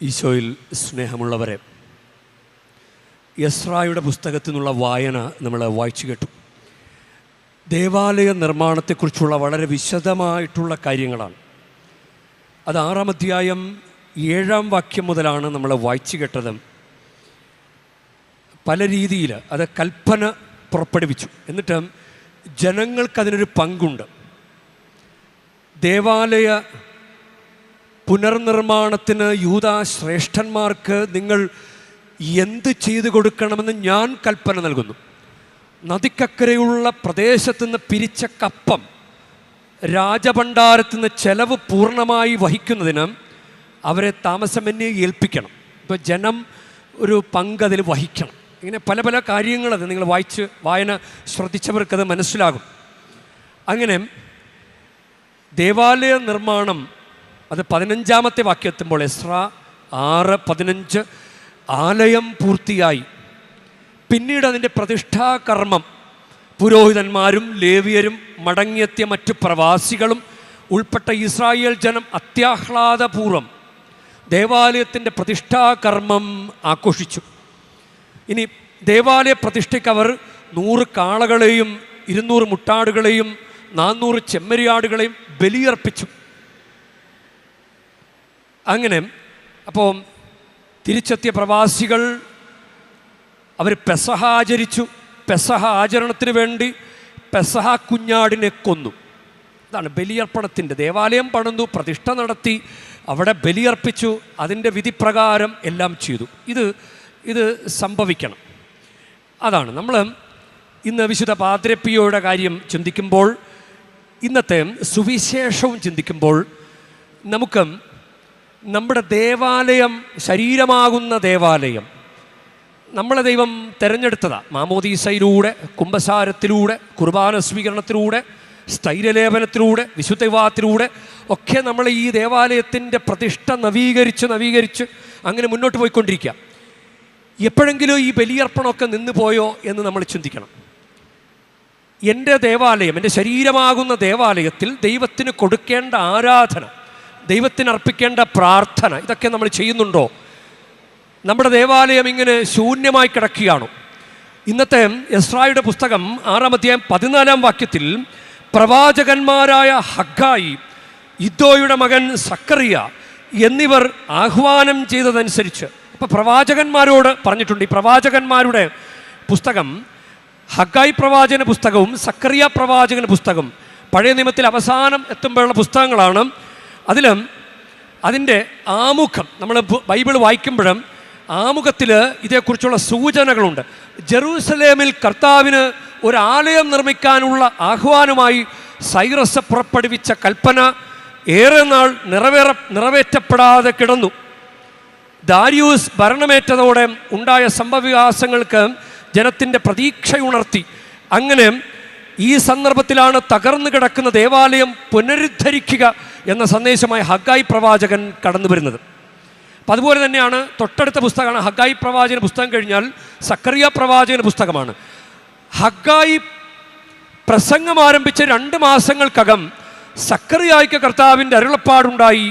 ഈശോയിൽ സ്നേഹമുള്ളവരെ, എസ്രായുടെ പുസ്തകത്തിൽ നിന്നുള്ള വായന നമ്മൾ വായിച്ചു കേട്ടു. ദേവാലയ നിർമ്മാണത്തെക്കുറിച്ചുള്ള വളരെ വിശദമായിട്ടുള്ള കാര്യങ്ങളാണ്. അത് 6-ാം അധ്യായം 7-ാം വാക്യം മുതലാണ് നമ്മൾ വായിച്ചു കേട്ടത്. പല രീതിയിൽ അത് കൽപ്പന പുറപ്പെടുവിച്ചു. എന്നിട്ട് ജനങ്ങൾക്കതിനൊരു പങ്കുണ്ട്. ദേവാലയ പുനർനിർമ്മാണത്തിന് യൂദാ ശ്രേഷ്ഠന്മാർക്ക് നിങ്ങൾ എന്ത് ചെയ്തു കൊടുക്കണമെന്ന് ഞാൻ കൽപ്പന നൽകുന്നു. നദിക്കക്കരയുള്ള പ്രദേശത്തു നിന്ന് പിരിച്ച കപ്പം രാജഭണ്ഡാരത്തിൽ നിന്ന് ചെലവ് പൂർണ്ണമായി വഹിക്കുന്നതിന് അവരെ താമസമന്യേ ഏൽപ്പിക്കണം. ഇപ്പോൾ ജനം ഒരു പങ്കതിൽ വഹിക്കണം. ഇങ്ങനെ പല പല കാര്യങ്ങളത് നിങ്ങൾ വായന ശ്രദ്ധിച്ചവർക്കത് മനസ്സിലാകും. അങ്ങനെ ദേവാലയ നിർമ്മാണം അത് 15-ാമത്തെ വാക്യമെത്തുമ്പോൾ എസ്രാ 6:15 ആലയം പൂർത്തിയായി. പിന്നീട് അതിൻ്റെ പ്രതിഷ്ഠാകർമ്മം പുരോഹിതന്മാരും ലേവ്യരും മടങ്ങിയെത്തിയ മറ്റു പ്രവാസികളും ഉൾപ്പെട്ട ഇസ്രായേൽ ജനം അത്യാഹ്ലാദപൂർവ്വം ദേവാലയത്തിൻ്റെ പ്രതിഷ്ഠാകർമ്മം ആഘോഷിച്ചു. ഇനി ദേവാലയ പ്രതിഷ്ഠയ്ക്ക് അവർ 100 കാളകളെയും 200 മുട്ടാടുകളെയും 400 ചെമ്മരിയാടുകളെയും ബലിയർപ്പിച്ചു. അങ്ങനെ അപ്പോൾ തിരിച്ചെത്തിയ പ്രവാസികൾ അവർ പെസഹ ആചരിച്ചു. പെസഹ ആചരണത്തിന് വേണ്ടി പെസഹ കുഞ്ഞാടിനെ കൊന്നു. ഇതാണ് ബലിയർപ്പണത്തിൻ്റെ. ദേവാലയം പണിതു, പ്രതിഷ്ഠ നടത്തി, അവിടെ ബലിയർപ്പിച്ചു. അതിൻ്റെ വിധിപ്രകാരം എല്ലാം ചെയ്തു. ഇത് സംഭവിക്കണം. അതാണ് നമ്മൾ ഇന്ന് വിശുദ്ധ പാദ്രപ്പിയോയുടെ കാര്യം ചിന്തിക്കുമ്പോൾ, ഇന്നത്തെ സുവിശേഷവും ചിന്തിക്കുമ്പോൾ നമുക്ക് നമ്മുടെ ദേവാലയം, ശരീരമാകുന്ന ദേവാലയം നമ്മളെ ദൈവം തിരഞ്ഞെടുത്തതാണ്. മാമോദീസയിലൂടെ, കുംഭസാരത്തിലൂടെ, കുർബാന സ്വീകരണത്തിലൂടെ, സ്ഥൈര്യലേപനത്തിലൂടെ, വിശുദ്ധ വിവാഹത്തിലൂടെ ഒക്കെ നമ്മൾ ഈ ദേവാലയത്തിൻ്റെ പ്രതിഷ്ഠ നവീകരിച്ച് അങ്ങനെ മുന്നോട്ട് പോയിക്കൊണ്ടിരിക്കുക. എപ്പോഴെങ്കിലും ഈ ബലിയർപ്പണമൊക്കെ നിന്ന് പോയോ എന്ന് നമ്മൾ ചിന്തിക്കണം. എൻ്റെ ദേവാലയം, എൻ്റെ ശരീരമാകുന്ന ദേവാലയത്തിൽ ദൈവത്തിന് കൊടുക്കേണ്ട ആരാധന, ദൈവത്തിന് അർപ്പിക്കേണ്ട പ്രാർത്ഥന, ഇതൊക്കെ നമ്മൾ ചെയ്യുന്നുണ്ടോ? നമ്മുടെ ദേവാലയം ഇങ്ങനെ ശൂന്യമായി കിടക്കുകയാണോ? ഇന്നത്തെ എസ്രായുടെ പുസ്തകം 6-ാം അധ്യായം 14-ാം വാക്യത്തിൽ പ്രവാചകന്മാരായ ഹഗ്ഗായി, ഇദ്ദോയുടെ മകൻ സക്കറിയ എന്നിവർ ആഹ്വാനം ചെയ്തതനുസരിച്ച്, അപ്പോൾ പ്രവാചകന്മാരോട് പറഞ്ഞിട്ടുണ്ട്. ഈ പ്രവാചകന്മാരുടെ പുസ്തകം ഹഗ്ഗായി പ്രവാചകന പുസ്തകവും സക്കറിയ പ്രവാചകന പുസ്തകം പഴയ നിയമത്തിൽ അവസാനം എത്തുമ്പോഴുള്ള പുസ്തകങ്ങളാണ്. അതിൻ്റെ ആമുഖം നമ്മൾ ബൈബിൾ വായിക്കുമ്പോഴും ആമുഖത്തിൽ ഇതേക്കുറിച്ചുള്ള സൂചനകളുണ്ട്. ജെറൂസലേമിൽ കർത്താവിന് ഒരു ആലയം നിർമ്മിക്കാനുള്ള ആഹ്വാനമായി സൈറസ് പുറപ്പെടുവിച്ച കൽപ്പന ഏറെ നാൾ നിറവേറ്റപ്പെടാതെ കിടന്നു. ദാരിയൂസ് ഭരണമേറ്റതോടെ ഉണ്ടായ സംഭവവികാസങ്ങൾക്ക് ജനത്തിൻ്റെ പ്രതീക്ഷയുണർത്തി. അങ്ങനെ ഈ സന്ദർഭത്തിലാണ് തകർന്നു കിടക്കുന്ന ദേവാലയം പുനരുദ്ധരിക്കുക എന്ന സന്ദേശമായി ഹഗ്ഗായി പ്രവാചകൻ കടന്നു വരുന്നത്. അപ്പം അതുപോലെ തന്നെയാണ് തൊട്ടടുത്ത പുസ്തകമാണ് ഹഗ്ഗായി പ്രവാചകൻ പുസ്തകം കഴിഞ്ഞാൽ സക്കറിയ പ്രവാചകൻ പുസ്തകമാണ്. ഹഗ്ഗായി പ്രസംഗം ആരംഭിച്ച 2 മാസങ്ങൾക്കകം സക്കറിയായ്ക്ക് കർത്താവിൻ്റെ അരുളപ്പാടുണ്ടായി.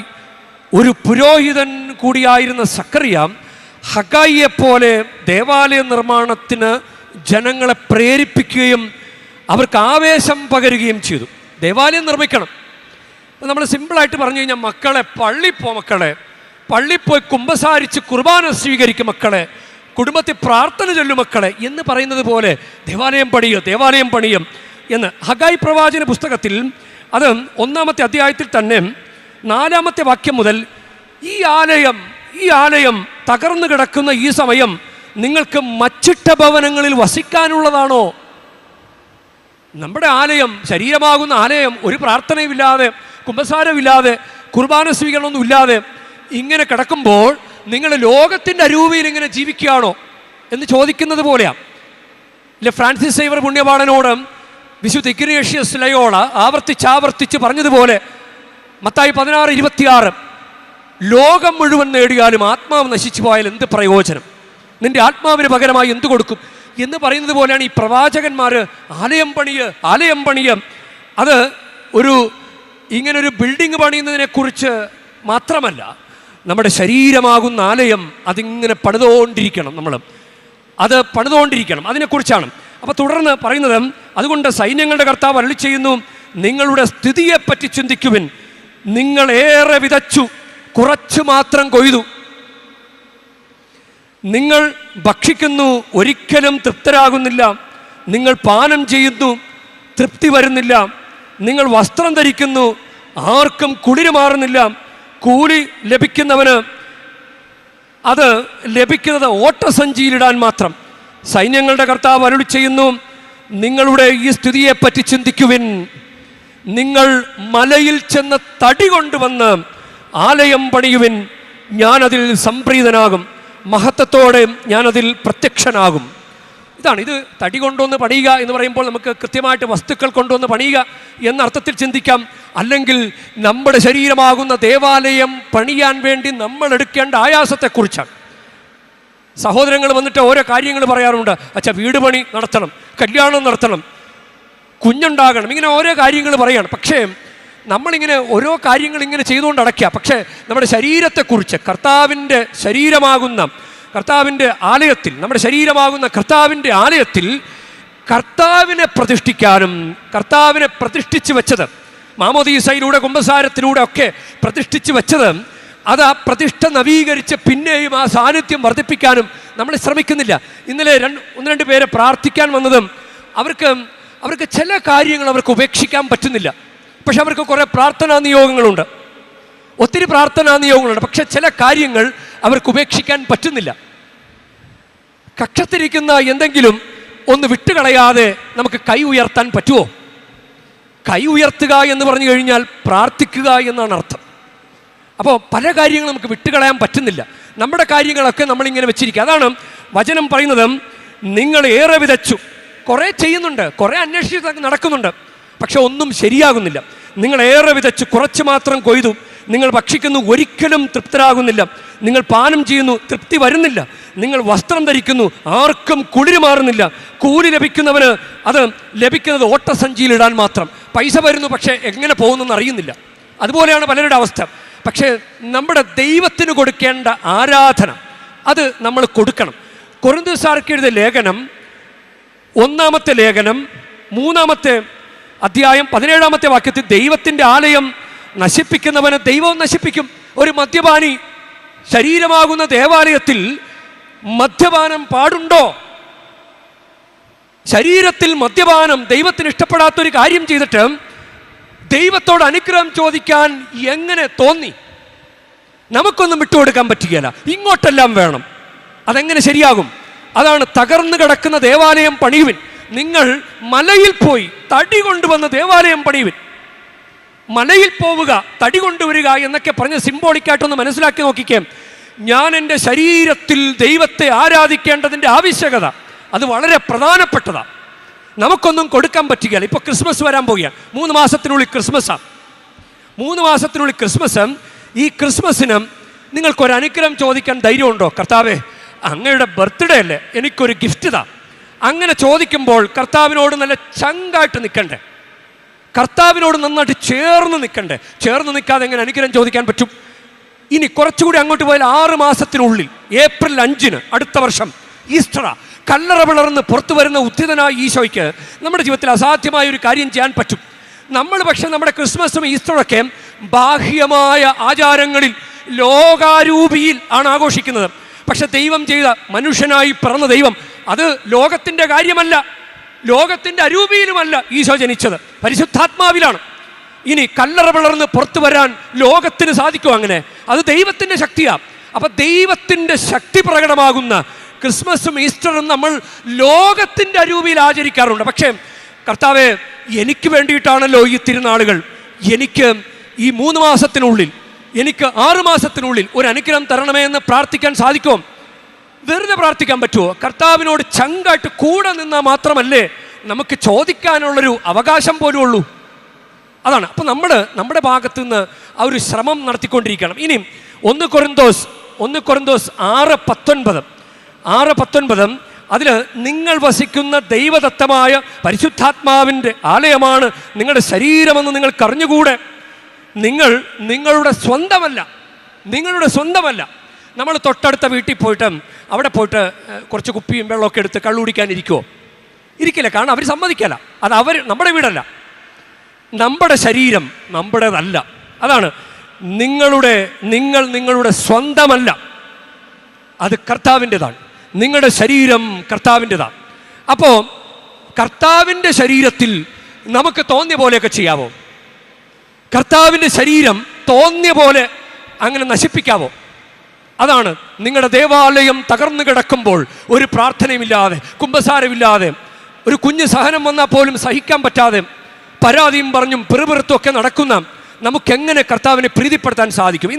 ഒരു പുരോഹിതൻ കൂടിയായിരുന്ന സക്കറിയ ഹഗ്ഗായിയെപ്പോലെ ദേവാലയ നിർമ്മാണത്തിന് ജനങ്ങളെ പ്രേരിപ്പിക്കുകയും അവർക്ക് ആവേശം പകരുകയും ചെയ്തു. ദേവാലയം നിർമ്മിക്കണം. നമ്മൾ സിമ്പിളായിട്ട് പറഞ്ഞു കഴിഞ്ഞാൽ, മക്കളെ പള്ളിയിൽ പോയി കുമ്പസാരിച്ച് കുർബാന സ്വീകരിക്കും മക്കളെ, കുടുംബത്തിൽ പ്രാർത്ഥന ചൊല്ലും മക്കളെ എന്ന് പറയുന്നത് പോലെ ദേവാലയം പണിയും എന്ന് ഹഗ്ഗായി പ്രവാചന പുസ്തകത്തിൽ അത് 1-ാമത്തെ അധ്യായത്തിൽ തന്നെ 4-ാമത്തെ വാക്യം മുതൽ ഈ ആലയം തകർന്നു കിടക്കുന്ന ഈ സമയം നിങ്ങൾക്ക് മച്ചിട്ട ഭവനങ്ങളിൽ വസിക്കാനുള്ളതാണോ? നമ്മുടെ ആലയം, ശരീരമാകുന്ന ആലയം, ഒരു പ്രാർത്ഥനയുമില്ലാതെ, കുമ്പസാരമില്ലാതെ, കുർബാന സ്വീകരണമൊന്നും ഇല്ലാതെ ഇങ്ങനെ കിടക്കുമ്പോൾ നിങ്ങൾ ലോകത്തിൻ്റെ അരൂപിയിൽ ഇങ്ങനെ ജീവിക്കുകയാണോ എന്ന് ചോദിക്കുന്നത് പോലെയാണ്. ഇല്ല, ഫ്രാൻസിസ് സേവർ പുണ്യപാടനോട് വിശുദ്ധ ഇഗ്നേഷ്യസ് ലയോള ആവർത്തിച്ച് പറഞ്ഞതുപോലെ മത്തായി 16:26 ലോകം മുഴുവൻ നേടിയാലും ആത്മാവ് നശിച്ചു പോയാൽ എന്ത് പ്രയോജനം? നിന്റെ ആത്മാവിന് പകരമായി എന്ത് കൊടുക്കും എന്ന് പറയുന്നത് പോലെയാണ് ഈ പ്രവാചകന്മാർ ആലയം പണിയ. അത് ഇങ്ങനൊരു ബിൽഡിംഗ് പണിയുന്നതിനെക്കുറിച്ച് മാത്രമല്ല, നമ്മുടെ ശരീരമാകുന്ന ആലയം അതിങ്ങനെ പണിതുകൊണ്ടിരിക്കണം. അത് പണിതുകൊണ്ടിരിക്കണം. അതിനെക്കുറിച്ചാണ്. അപ്പോൾ തുടർന്ന് പറയുന്നത്, അതുകൊണ്ട് സൈന്യങ്ങളുടെ കർത്താവ് അരുളി ചെയ്യുന്നു, നിങ്ങളുടെ സ്ഥിതിയെപ്പറ്റി ചിന്തിക്കുവിൻ. നിങ്ങൾ ഏറെ വിതച്ചു, കുറച്ച് മാത്രം കൊയ്തു. നിങ്ങൾ ഭക്ഷിക്കുന്നു, ഒരിക്കലും തൃപ്തരാകുന്നില്ല. നിങ്ങൾ പാനം ചെയ്യുന്നു, തൃപ്തി വരുന്നില്ല. നിങ്ങൾ വസ്ത്രം ധരിക്കുന്നു, ആർക്കും കുളിര് മാറുന്നില്ല. കൂലി ലഭിക്കുന്നവന് അത് ലഭിക്കുന്നത് ഓട്ടസഞ്ചിയിലിടാൻ മാത്രം. സൈന്യങ്ങളുടെ കർത്താവ് അരുളി ചെയ്യുന്നു, നിങ്ങളുടെ ഈ സ്ഥിതിയെപ്പറ്റി ചിന്തിക്കുവിൻ. നിങ്ങൾ മലയിൽ ചെന്ന് തടി കൊണ്ടുവന്ന് ആലയം പണിയുവിൻ. ഞാനതിൽ സംപ്രീതനാകും, മഹത്വത്തോടെ ഞാനതിൽ പ്രത്യക്ഷനാകും. ഇത് തടി കൊണ്ടുവന്ന് പണിയുക എന്ന് പറയുമ്പോൾ നമുക്ക് കൃത്യമായിട്ട് വസ്തുക്കൾ കൊണ്ടുവന്ന് പണിയുക എന്ന അർത്ഥത്തിൽ ചിന്തിക്കാം. അല്ലെങ്കിൽ നമ്മുടെ ശരീരമാകുന്ന ദേവാലയം പണിയാൻ വേണ്ടി നമ്മൾ എടുക്കേണ്ട ആയാസത്തെക്കുറിച്ചാണ്. സഹോദരങ്ങൾ വന്നിട്ട് ഓരോ കാര്യങ്ങൾ പറയാറുണ്ട്. അച്ഛാ, വീട് പണി നടത്തണം, കല്യാണം നടത്തണം, കുഞ്ഞുണ്ടാകണം, ഇങ്ങനെ ഓരോ കാര്യങ്ങൾ പറയുകയാണ്. പക്ഷേ നമ്മളിങ്ങനെ ഓരോ കാര്യങ്ങൾ ഇങ്ങനെ ചെയ്തുകൊണ്ട് അടയ്ക്കുക. പക്ഷേ നമ്മുടെ ശരീരത്തെക്കുറിച്ച്, കർത്താവിൻ്റെ ശരീരമാകുന്ന കർത്താവിൻ്റെ ആലയത്തിൽ, നമ്മുടെ ശരീരമാകുന്ന കർത്താവിൻ്റെ ആലയത്തിൽ കർത്താവിനെ പ്രതിഷ്ഠിക്കാനും, കർത്താവിനെ പ്രതിഷ്ഠിച്ച് വെച്ചത് മാമോദീസയിലൂടെ കുമ്പസാരത്തിലൂടെ ഒക്കെ പ്രതിഷ്ഠിച്ച് വെച്ചത്, അത് ആ പ്രതിഷ്ഠ നവീകരിച്ച് പിന്നെയും ആ സാന്നിധ്യം വർദ്ധിപ്പിക്കാനും നമ്മൾ ശ്രമിക്കുന്നില്ല. ഇന്നലെ ഒന്ന് രണ്ട് പേരെ പ്രാർത്ഥിക്കാൻ വന്നതും അവർക്ക് ചില കാര്യങ്ങൾ അവർക്ക് ഉപേക്ഷിക്കാൻ പറ്റുന്നില്ല. പക്ഷെ അവർക്ക് കുറേ പ്രാർത്ഥനാ നിയോഗങ്ങളുണ്ട്, ഒത്തിരി പ്രാർത്ഥനാ നിയോഗങ്ങളുണ്ട്. പക്ഷെ ചില കാര്യങ്ങൾ അവർക്ക് ഉപേക്ഷിക്കാൻ പറ്റുന്നില്ല. കക്ഷത്തിരിക്കുന്ന എന്തെങ്കിലും ഒന്ന് വിട്ടുകളയാതെ നമുക്ക് കൈ ഉയർത്താൻ പറ്റുമോ? കൈ ഉയർത്തുക എന്ന് പറഞ്ഞു കഴിഞ്ഞാൽ പ്രാർത്ഥിക്കുക എന്നാണ് അർത്ഥം. അപ്പോൾ പല കാര്യങ്ങളും നമുക്ക് വിട്ടുകളയാൻ പറ്റുന്നില്ല. നമ്മുടെ കാര്യങ്ങളൊക്കെ നമ്മളിങ്ങനെ വെച്ചിരിക്കുക. അതാണ് വചനം പറയുന്നത്, നിങ്ങൾ ഏറെ വിതച്ചു. കുറേ ചെയ്യുന്നുണ്ട്, കുറേ അന്വേഷിച്ച് നടക്കുന്നുണ്ട്, പക്ഷെ ഒന്നും ശരിയാകുന്നില്ല. നിങ്ങൾ ഏറെ വിതച്ചു, കുറച്ച് മാത്രം കൊയ്തു. നിങ്ങൾ ഭക്ഷിക്കുന്നു, ഒരിക്കലും തൃപ്തരാകുന്നില്ല. നിങ്ങൾ പാനം ചെയ്യുന്നു, തൃപ്തി വരുന്നില്ല. നിങ്ങൾ വസ്ത്രം ധരിക്കുന്നു, ആർക്കും കുളിര് മാറുന്നില്ല. കൂലി ലഭിക്കുന്നവന് അത് ലഭിക്കുന്നത് ഓട്ടസഞ്ചിയിലിടാൻ മാത്രം. പൈസ വരുന്നു, പക്ഷേ എങ്ങനെ പോകുന്നെന്ന് അറിയുന്നില്ല. അതുപോലെയാണ് പലരുടെ അവസ്ഥ. പക്ഷേ നമ്മുടെ ദൈവത്തിന് കൊടുക്കേണ്ട ആരാധന അത് നമ്മൾ കൊടുക്കണം. കൊരിന്ത്യർക്കാർക്ക് എഴുതിയ ലേഖനം, 1-ാമത്തെ ലേഖനം 3-ാമത്തെ അധ്യായം 17-ാമത്തെ വാക്യത്തിൽ, ദൈവത്തിൻ്റെ ആലയം നശിപ്പിക്കുന്നവന് ദൈവവും നശിപ്പിക്കും. ഒരു മദ്യപാനി ശരീരമാകുന്ന ദേവാലയത്തിൽ മദ്യപാനം പാടുണ്ടോ? ശരീരത്തിൽ മദ്യപാനം ദൈവത്തിന് ഇഷ്ടപ്പെടാത്തൊരു കാര്യം ചെയ്തിട്ട് ദൈവത്തോട് അനുഗ്രഹം ചോദിക്കാൻ എങ്ങനെ തോന്നി? നമുക്കൊന്നും വിട്ടുകൊടുക്കാൻ പറ്റുകയില്ല. ഇങ്ങോട്ടെല്ലാം വേണം. അതെങ്ങനെ ശരിയാകും? അതാണ് തകർന്നു കിടക്കുന്ന ദേവാലയം പണിയുവിൻ. നിങ്ങൾ മലയിൽ പോയി തടി കൊണ്ടുവന്ന് ദേവാലയം പണിയുവിൻ. മലയിൽ പോവുക, തടി കൊണ്ടുവരിക എന്നൊക്കെ പറഞ്ഞ് സിംബോളിക്കായിട്ടൊന്ന് മനസ്സിലാക്കി നോക്കിക്കേ. ഞാൻ എൻ്റെ ശരീരത്തിൽ ദൈവത്തെ ആരാധിക്കേണ്ടതിൻ്റെ ആവശ്യകത അത് വളരെ പ്രധാനപ്പെട്ടതാണ്. നമുക്കൊന്നും കൊടുക്കാൻ പറ്റുകയില്ല. ഇപ്പോൾ ക്രിസ്മസ് വരാൻ പോവുകയാണ്. 3 മാസത്തിനുള്ളിൽ ക്രിസ്മസാണ്. 3 മാസത്തിനുള്ളിൽ ക്രിസ്മസ്. ഈ ക്രിസ്മസിന് നിങ്ങൾക്കൊരു അനുഗ്രഹം ചോദിക്കാൻ ധൈര്യമുണ്ടോ? കർത്താവേ, അങ്ങയുടെ ബർത്ത്ഡേ അല്ലേ, എനിക്കൊരു ഗിഫ്റ്റ് താ. അങ്ങനെ ചോദിക്കുമ്പോൾ കർത്താവിനോട് നല്ല ചങ്കായിട്ട് നിൽക്കണ്ടേ? കർത്താവിനോട് നന്നായിട്ട് ചേർന്ന് നിൽക്കണ്ടേ? ചേർന്ന് നിൽക്കാതെ എങ്ങനെ അനുഗ്രഹം ചോദിക്കാൻ പറ്റും? ഇനി കുറച്ചുകൂടി അങ്ങോട്ട് പോയാൽ 6 മാസത്തിനുള്ളിൽ ഏപ്രിൽ 5-ന് അടുത്ത വർഷം ഈസ്റ്ററാ. കല്ലറ പിളർന്ന് പുറത്തു വരുന്ന ഉദ്ധിതനായ ഈശോയ്ക്ക് നമ്മുടെ ജീവിതത്തിൽ അസാധ്യമായ ഒരു കാര്യം ചെയ്യാൻ പറ്റും. നമ്മൾ പക്ഷെ നമ്മുടെ ക്രിസ്മസും ഈസ്റ്ററൊക്കെ ബാഹ്യമായ ആചാരങ്ങളിൽ ലോകാരൂപിയിൽ ആണ് ആഘോഷിക്കുന്നത്. പക്ഷെ ദൈവം ചെയ്ത, മനുഷ്യനായി പിറന്ന ദൈവം, അത് ലോകത്തിൻ്റെ കാര്യമല്ല, ലോകത്തിൻ്റെ അരൂപിയിലുമല്ല ഈശോ ജനിച്ചത്, പരിശുദ്ധാത്മാവിലാണ്. ഇനി കല്ലറ പിളർന്ന് പുറത്തു വരാൻ ലോകത്തിന് സാധിക്കും? അങ്ങനെ അത് ദൈവത്തിൻ്റെ ശക്തിയാണ്. അപ്പം ദൈവത്തിൻ്റെ ശക്തി പ്രകടമാകുന്ന ക്രിസ്മസും ഈസ്റ്ററും നമ്മൾ ലോകത്തിൻ്റെ അരൂപിയിൽ ആചരിക്കാറുണ്ട്. പക്ഷേ കർത്താവേ, എനിക്ക് വേണ്ടിയിട്ടാണല്ലോ ഈ തിരുനാളുകൾ, എനിക്ക് ഈ 3 മാസത്തിനുള്ളിൽ, എനിക്ക് 6 മാസത്തിനുള്ളിൽ ഒരു അനുഗ്രഹം തരണമേ എന്ന് പ്രാർത്ഥിക്കാൻ സാധിക്കുമോ? വെറുതെ പ്രാർത്ഥിക്കാൻ പറ്റുമോ? കർത്താവിനോട് ചങ്കായിട്ട് കൂടെ നിന്നാൽ മാത്രമല്ലേ നമുക്ക് ചോദിക്കാനുള്ളൊരു അവകാശം പോലും ഉള്ളൂ. അതാണ്. അപ്പം നമ്മുടെ ഭാഗത്തു നിന്ന് ആ ഒരു ശ്രമം നടത്തിക്കൊണ്ടിരിക്കണം. ഇനി 1 കൊരിന്തോസ് 6:19 അതിൽ നിങ്ങൾ വസിക്കുന്ന ദൈവദത്തമായ പരിശുദ്ധാത്മാവിൻ്റെ ആലയമാണ് നിങ്ങളുടെ ശരീരമെന്ന് നിങ്ങൾക്കറിഞ്ഞുകൂടെ? നിങ്ങൾ നിങ്ങളുടെ സ്വന്തമല്ല. നിങ്ങളുടെ സ്വന്തമല്ല. നമ്മൾ തൊട്ടടുത്ത വീട്ടിൽ പോയിട്ട് അവിടെ പോയിട്ട് കുറച്ച് കുപ്പിയും വെള്ളമൊക്കെ എടുത്ത് കള്ളുകുടിക്കാനിരിക്കുമോ? ഇരിക്കില്ല. കാരണം അവർ സമ്മതിക്കല്ല. അത് നമ്മുടെ വീടല്ല, നമ്മുടെ ശരീരം നമ്മുടേതല്ല. അതാണ് നിങ്ങളുടെ സ്വന്തമല്ല, അത് കർത്താവിൻ്റെതാണ്. നിങ്ങളുടെ ശരീരം കർത്താവിൻ്റെതാണ്. അപ്പോൾ കർത്താവിൻ്റെ ശരീരത്തിൽ നമുക്ക് തോന്നിയ പോലെയൊക്കെ ചെയ്യാവോ? കർത്താവിൻ്റെ ശരീരം തോന്നിയ പോലെ അങ്ങനെ നശിപ്പിക്കാവോ? അതാണ് നിങ്ങളുടെ ദേവാലയം തകർന്നു കിടക്കുമ്പോൾ ഒരു പ്രാർത്ഥനയുമില്ലാതെ, കുമ്പസാരമില്ലാതെ, ഒരു കുഞ്ഞ് സഹനം വന്നാൽ പോലും സഹിക്കാൻ പറ്റാതെ പരാതിയും പറഞ്ഞും പിറുപിറുത്തുമൊക്കെ നടക്കുന്ന നമുക്കെങ്ങനെ കർത്താവിനെ പ്രീതിപ്പെടുത്താൻ സാധിക്കും?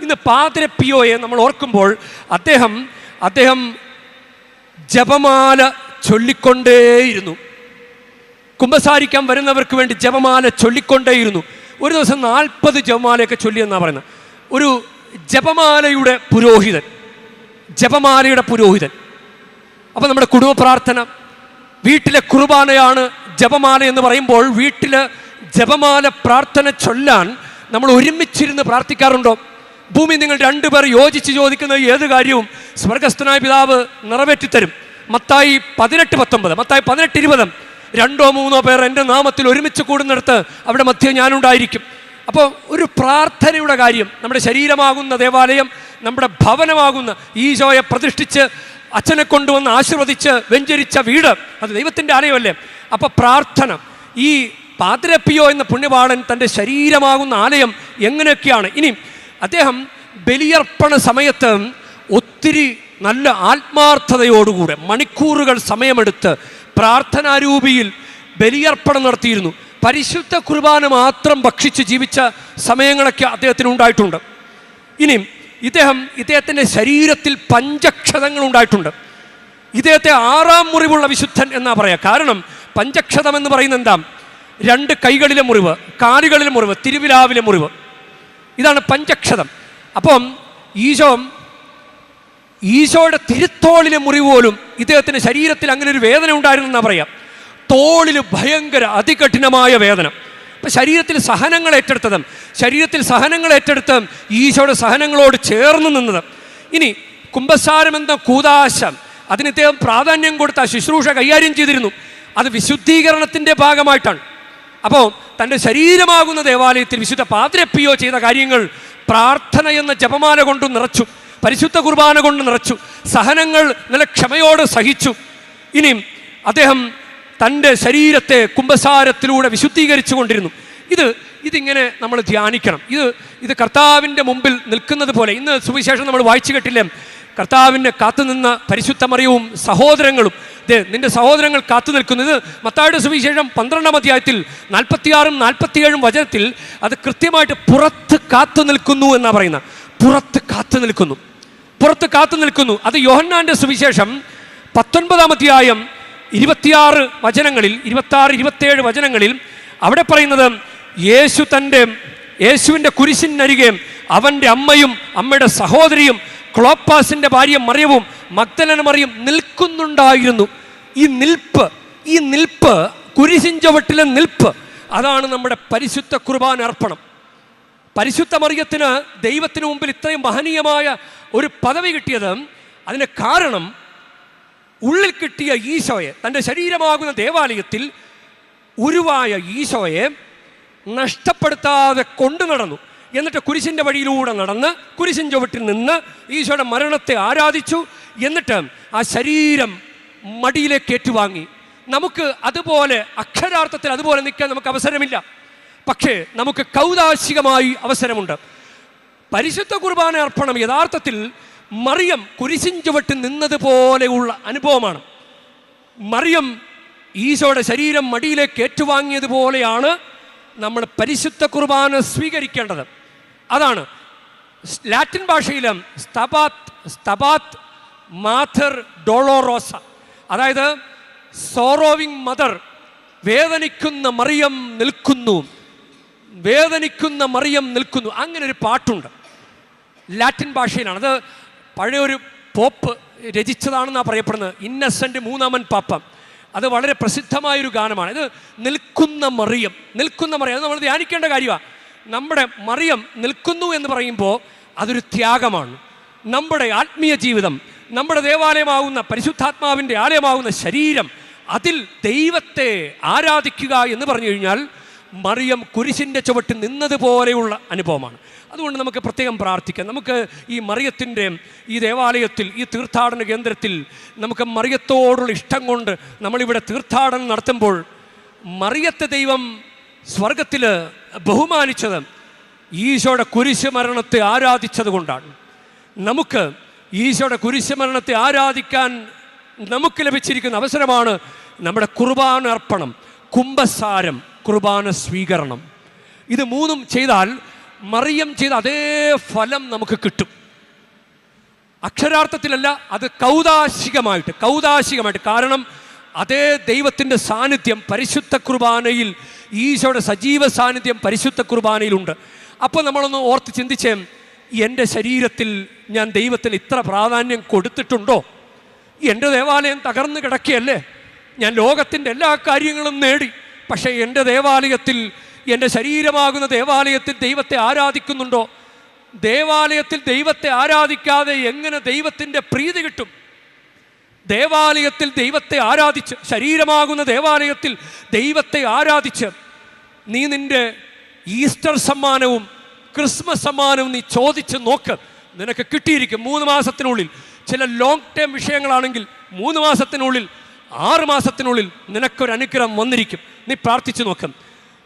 ഇന്ന് പാദ്രെ പിയോയെ നമ്മൾ ഓർക്കുമ്പോൾ അദ്ദേഹം ജപമാല ചൊല്ലിക്കൊണ്ടേയിരുന്നു. കുമ്പസാരിക്കാൻ വരുന്നവർക്ക് വേണ്ടി ജപമാല ചൊല്ലിക്കൊണ്ടേയിരുന്നു. ഒരു ദിവസം 40 ജപമാലയൊക്കെ ചൊല്ലിയെന്നാണ് പറയുന്നത്. ഒരു ജപമാലയുടെ പുരോഹിതൻ. അപ്പം നമ്മുടെ കുടുംബ പ്രാർത്ഥന, വീട്ടിലെ കുർബാനയാണ് ജപമാല എന്ന് പറയുമ്പോൾ വീട്ടിൽ ജപമാല പ്രാർത്ഥന ചൊല്ലാൻ നമ്മൾ ഒരുമിച്ചിരുന്ന് പ്രാർത്ഥിക്കാറുണ്ടോ? ഭൂമി നിങ്ങൾ 2 പേർ യോജിച്ച് ചോദിക്കുന്ന ഏത് കാര്യവും സ്വർഗസ്ഥനായ പിതാവ് നിറവേറ്റിത്തരും. മത്തായി 18:19, മത്തായി 18:20, 2 or 3 പേർ എൻ്റെ നാമത്തിൽ ഒരുമിച്ച് കൂടുന്നിടത്ത് അവിടെ മധ്യേ ഞാനുണ്ടായിരിക്കും. അപ്പോൾ ഒരു പ്രാർത്ഥനയുടെ കാര്യം, നമ്മുടെ ശരീരമാകുന്ന ദേവാലയം, നമ്മുടെ ഭവനമാകുന്ന ഈശോയെ പ്രതിഷ്ഠിച്ച് അച്ഛനെ കൊണ്ടുവന്ന് ആശീർവദിച്ച് വെഞ്ചരിച്ച വീട്, അത് ദൈവത്തിൻ്റെ ആലയമല്ലേ? അപ്പോൾ പ്രാർത്ഥന, ഈ പാദ്രെ പിയോ എന്ന പുണ്യവാളൻ തൻ്റെ ശരീരമാകുന്ന ആലയം എങ്ങനെയൊക്കെയാണ്. ഇനി അദ്ദേഹം ബലിയർപ്പണ സമയത്ത് ഒത്തിരി നല്ല ആത്മാർത്ഥതയോടുകൂടെ മണിക്കൂറുകൾ സമയമെടുത്ത് പ്രാർത്ഥനാരൂപിയിൽ ബലിയർപ്പണം നടത്തിയിരുന്നു. പരിശുദ്ധ കുർബാന മാത്രം ഭക്ഷിച്ച് ജീവിച്ച സമയങ്ങളൊക്കെ അദ്ദേഹത്തിന് ഉണ്ടായിട്ടുണ്ട്. ഇനി ഇദ്ദേഹത്തിൻ്റെ ശരീരത്തിൽ പഞ്ചക്ഷതങ്ങൾ ഉണ്ടായിട്ടുണ്ട്. ഇദ്ദേഹത്തെ 6ാം മുറിവുള്ള വിശുദ്ധൻ എന്നാ പറയാം. കാരണം പഞ്ചക്ഷതം എന്ന് പറയുന്നത് എന്താ? 2 കൈകളിലെ മുറിവ്, കാലുകളിലെ മുറിവ്, തിരുവിലാവിലെ മുറിവ്, ഇതാണ് പഞ്ചക്ഷതം. അപ്പം ഈശോയുടെ തിരുത്തോളിലെ മുറിവ് പോലും ഇദ്ദേഹത്തിൻ്റെ ശരീരത്തിൽ അങ്ങനെ ഒരു വേദന ഉണ്ടായിരുന്നു എന്നാ പറയാം. തോളിൽ ഭയങ്കര അതികഠിനമായ വേദന. അപ്പം ശരീരത്തിൽ സഹനങ്ങൾ ഏറ്റെടുത്ത് ഈശോയുടെ സഹനങ്ങളോട് ചേർന്ന് നിന്നത്. ഇനി കുമ്പസാരം എന്ന കൂദാശ, അതിന് ഇദ്ദേഹം പ്രാധാന്യം കൊടുത്ത ശുശ്രൂഷ കൈകാര്യം ചെയ്തിരുന്നു. അത് വിശുദ്ധീകരണത്തിൻ്റെ ഭാഗമായിട്ടാണ്. അപ്പോൾ തൻ്റെ ശരീരമാകുന്ന ദേവാലയത്തിൽ വിശുദ്ധ പാദ്രെ പിയോ ചെയ്ത കാര്യങ്ങൾ പ്രാർത്ഥന എന്ന ജപമാല കൊണ്ട് നിറച്ചു, പരിശുദ്ധ കുർബാന കൊണ്ട് നിറച്ചു, സഹനങ്ങൾ നല്ല ക്ഷമയോടെ സഹിച്ചു. ഇനിയും അദ്ദേഹം തൻ്റെ ശരീരത്തെ കുമ്പസാരത്തിലൂടെ വിശുദ്ധീകരിച്ചു കൊണ്ടിരുന്നു. ഇതിങ്ങനെ നമ്മൾ ധ്യാനിക്കണം. ഇത് കർത്താവിൻ്റെ മുമ്പിൽ നിൽക്കുന്നത് പോലെ. ഇന്ന് സുവിശേഷം നമ്മൾ വായിച്ചു കേട്ടില്ലേ? കർത്താവിനെ കാത്തുനിന്ന പരിശുദ്ധ മറിയവും സഹോദരങ്ങളും, നിന്റെ സഹോദരങ്ങൾ കാത്തു നിൽക്കുന്നു. ഇത് മത്തായിയുടെ സുവിശേഷം 12-ാം അധ്യായത്തിൽ 46-ഉം 47-ഉം വചനത്തിൽ അത് കൃത്യമായിട്ട് പുറത്ത് കാത്തു നിൽക്കുന്നു എന്നാണ് പറയുന്നത്. പുറത്ത് കാത്തു നിൽക്കുന്നു. അത് യോഹന്നാൻ്റെ സുവിശേഷം 19-ാം അധ്യായം 26 വചനങ്ങളിൽ, 26-27 വചനങ്ങളിൽ അവിടെ പറയുന്നത്, യേശുവിൻ്റെ കുരിശിനരികെ അവൻ്റെ അമ്മയും അമ്മയുടെ സഹോദരിയും ക്ലോപ്പാസിൻ്റെ ഭാര്യ മറിയവും മഗ്ദലന മറിയം നിൽക്കുന്നുണ്ടായിരുന്നു. ഈ നിൽപ്പ് കുരിശിൻ ചുവട്ടിലെ നിൽപ്പ്, അതാണ് നമ്മുടെ പരിശുദ്ധ കുർബാന അർപ്പണം. പരിശുദ്ധ മറിയത്തിന് ദൈവത്തിന് മുമ്പിൽ ഇത്രയും മഹനീയമായ ഒരു പദവി കിട്ടിയത് അതിന് കാരണം ഉള്ളിൽ കിട്ടിയ ഈശോയെ, തൻ്റെ ശരീരമാകുന്ന ദേവാലയത്തിൽ ഉരുവായ ഈശോയെ നഷ്ടപ്പെടുത്താതെ കൊണ്ടു നടന്നു. എന്നിട്ട് കുരിശിൻ്റെ വഴിയിലൂടെ നടന്ന് കുരിശിൻ ചുവട്ടിൽ നിന്ന് ഈശോയുടെ മരണത്തെ ആരാധിച്ചു. എന്നിട്ട് ആ ശരീരം മടിയിലേക്ക് ഏറ്റുവാങ്ങി. നമുക്ക് അതുപോലെ അക്ഷരാർത്ഥത്തിൽ അതുപോലെ നിൽക്കാൻ നമുക്ക് അവസരമില്ല. പക്ഷേ നമുക്ക് കൗതാശികമായി അവസരമുണ്ട്. പരിശുദ്ധ കുർബാന അർപ്പണം യഥാർത്ഥത്തിൽ മറിയം കുരിശിൻ ചുവട്ടിൽ നിന്നതുപോലെയുള്ള അനുഭവമാണ്. മറിയം ഈശോയുടെ ശരീരം മടിയിലേക്ക് ഏറ്റുവാങ്ങിയതുപോലെയാണ് നമ്മൾ പരിശുദ്ധ കുർബാന സ്വീകരിക്കേണ്ടത്. അതാണ് ലാറ്റിൻ ഭാഷയിലും സ്തബാത്ത് മാതർ ഡോളോറോസ, അതായത് സോറോവിങ് മദർ, വേദനിക്കുന്ന മറിയം നിൽക്കുന്നു. അങ്ങനെ ഒരു പാട്ടുണ്ട് ലാറ്റിൻ ഭാഷയിലാണ്. അത് പഴയൊരു പോപ്പ് രചിച്ചതാണെന്നാണ് പറയപ്പെടുന്നത്, ഇന്നസെൻ്റ് 3-ാമൻ പാപ്പ. അത് വളരെ പ്രസിദ്ധമായൊരു ഗാനമാണ്. ഇത് നിൽക്കുന്ന മറിയം, അത് നമ്മൾ ധ്യാനിക്കേണ്ട കാര്യമാണ്. നമ്മുടെ മറിയം നിൽക്കുന്നു എന്ന് പറയുമ്പോൾ അതൊരു ത്യാഗമാണ്. നമ്മുടെ ആത്മീയ ജീവിതം, നമ്മുടെ ദേവാലയമാകുന്ന പരിശുദ്ധാത്മാവിൻ്റെ ആലയമാകുന്ന ശരീരം, അതിൽ ദൈവത്തെ ആരാധിക്കുക എന്ന് പറഞ്ഞു കഴിഞ്ഞാൽ മറിയം കുരിശിൻ്റെ ചുവട്ടിൽ നിന്നതുപോലെയുള്ള അനുഭവമാണ്. അതുകൊണ്ട് നമുക്ക് പ്രത്യേകം പ്രാർത്ഥിക്കാം. നമുക്ക് ഈ മറിയത്തിൻ്റെ ഈ ദേവാലയത്തിൽ, ഈ തീർത്ഥാടന കേന്ദ്രത്തിൽ നമുക്ക് മറിയത്തോടുള്ള ഇഷ്ടം കൊണ്ട് നമ്മളിവിടെ തീർത്ഥാടനം നടത്തുമ്പോൾ മറിയത്തെ ദൈവം സ്വർഗത്തിൽ ബഹുമാനിച്ചത് ഈശോയുടെ കുരിശ് മരണത്തെ ആരാധിച്ചത് കൊണ്ടാണ്. നമുക്ക് ഈശോയുടെ കുരിശ് മരണത്തെ ആരാധിക്കാൻ നമുക്ക് ലഭിച്ചിരിക്കുന്ന അവസരമാണ് നമ്മുടെ കുർബാന അർപ്പണം, കുംഭസാരം, കുർബാന സ്വീകരണം. ഇത് മൂന്നും ചെയ്താൽ മറിയം ചെയ്ത അതേ ഫലം നമുക്ക് കിട്ടും. അക്ഷരാർത്ഥത്തിലല്ല, അത് കൗതാശികമായിട്ട്. കാരണം അതേ ദൈവത്തിൻ്റെ സാന്നിധ്യം പരിശുദ്ധ കുർബാനയിൽ, ഈശോയുടെ സജീവ സാന്നിധ്യം പരിശുദ്ധ കുർബാനയിലുണ്ട്. അപ്പോൾ നമ്മളൊന്ന് ഓർത്ത് ചിന്തിച്ചേ, എൻ്റെ ശരീരത്തിൽ ഞാൻ ദൈവത്തിന് ഇത്ര പ്രാധാന്യം കൊടുത്തിട്ടുണ്ടോ? എൻ്റെ ദേവാലയം തകർന്നു കിടക്കുകയല്ലേ, ഞാൻ ലോകത്തിൻ്റെ എല്ലാ കാര്യങ്ങളും നേടി, പക്ഷേ എൻ്റെ ദേവാലയത്തിൽ, എൻ്റെ ശരീരമാകുന്ന ദേവാലയത്തിൽ ദൈവത്തെ ആരാധിക്കുന്നുണ്ടോ? ദേവാലയത്തിൽ ദൈവത്തെ ആരാധിക്കാതെ എങ്ങനെ ദൈവത്തിൻ്റെ പ്രീതി കിട്ടും? ദേവാലയത്തിൽ ദൈവത്തെ ആരാധിച്ച്, ശരീരമാകുന്ന ദേവാലയത്തിൽ ദൈവത്തെ ആരാധിച്ച് നീ നിൻ്റെ ഈസ്റ്റർ സമ്മാനവും ക്രിസ്മസ് സമ്മാനവും നീ ചോദിച്ച് നോക്ക്, നിനക്ക് കിട്ടിയിരിക്കും. 3 മാസത്തിനുള്ളിൽ, ചില ലോങ് ടേം വിഷയങ്ങളാണെങ്കിൽ 3 മാസത്തിനുള്ളിൽ, 6 മാസത്തിനുള്ളിൽ നിനക്കൊരു അനുഗ്രഹം വന്നിരിക്കും. നീ പ്രാർത്ഥിച്ചു നോക്കും.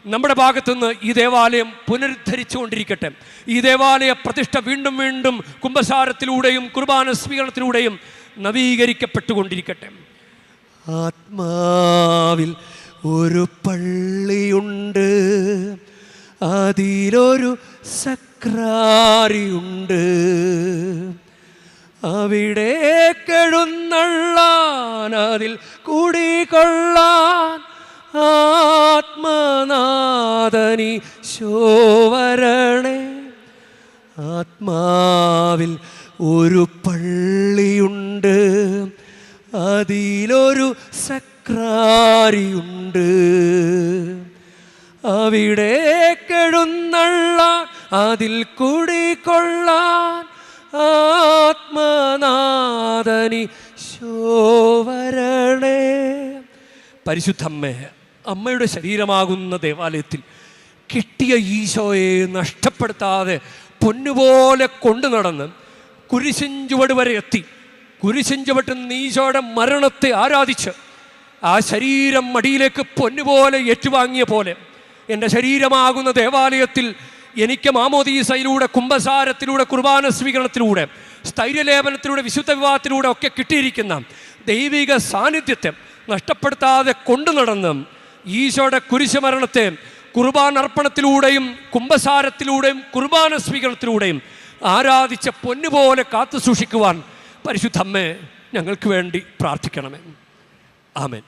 നമ്മുടെ ഭാഗത്തുനിന്ന് ഈ ദേവാലയം പുനരുദ്ധരിച്ചു കൊണ്ടിരിക്കട്ടെ. ഈ ദേവാലയ പ്രതിഷ്ഠ വീണ്ടും വീണ്ടും കുംഭസാരത്തിലൂടെയും കുർബാന സ്വീകരണത്തിലൂടെയും നവീകരിക്കപ്പെട്ടുകൊണ്ടിരിക്കട്ടെ. ആത്മാവിൽ ഒരു പള്ളിയുണ്ട്, അതിലൊരു സക്രാരിയുണ്ട്, അവിടെ കെഴുന്നള്ളാൻ, അതിൽ കുടികൊള്ളാൻ ആത്മനാഥനീശോവരണേ. ആത്മാവിൽ ഒരു പള്ളിയുണ്ട്, അതിലൊരു സക്രാരിയുണ്ട്, അവിടെ കെഴുന്നള്ളാൻ, അതിൽ കുടികൊള്ളാൻ ആത്മനാഥനീശോവരണേ. പരിശുദ്ധമ്മേ, അമ്മയുടെ ശരീരമാകുന്ന ദേവാലയത്തിൽ കിട്ടിയ ഈശോയെ നഷ്ടപ്പെടുത്താതെ പൊന്നുപോലെ കൊണ്ടു നടന്ന് കുരിശിൻ ചുവട് വരെ എത്തി, കുരിശിൻ ചുവട്ടിൽ നിന്ന് ഈശോയുടെ മരണത്തെ ആരാധിച്ച് ആ ശരീരം മടിയിലേക്ക് പൊന്നുപോലെ ഏറ്റുവാങ്ങിയ പോലെ എൻ്റെ ശരീരമാകുന്ന ദേവാലയത്തിൽ എനിക്ക് മാമോദീസയിലൂടെ, കുംഭസാരത്തിലൂടെ, കുർബാന സ്വീകരണത്തിലൂടെ, സ്ഥൈര്യലേപനത്തിലൂടെ, വിശുദ്ധ വിവാഹത്തിലൂടെ ഒക്കെ കിട്ടിയിരിക്കുന്ന ദൈവിക സാന്നിധ്യത്തെ നഷ്ടപ്പെടുത്താതെ കൊണ്ടു നടന്ന് ഈശോയുടെ കുരിശുമരണത്തെ കുർബാന അർപ്പണത്തിലൂടെയും കുംഭസാരത്തിലൂടെയും കുർബാന സ്വീകരണത്തിലൂടെയും ആരാധിച്ച പൊന്നുപോലെ കാത്തു സൂക്ഷിക്കുവാൻ പരിശുദ്ധമ്മേ ഞങ്ങൾക്ക് വേണ്ടി പ്രാർത്ഥിക്കണമേ. ആമേൻ.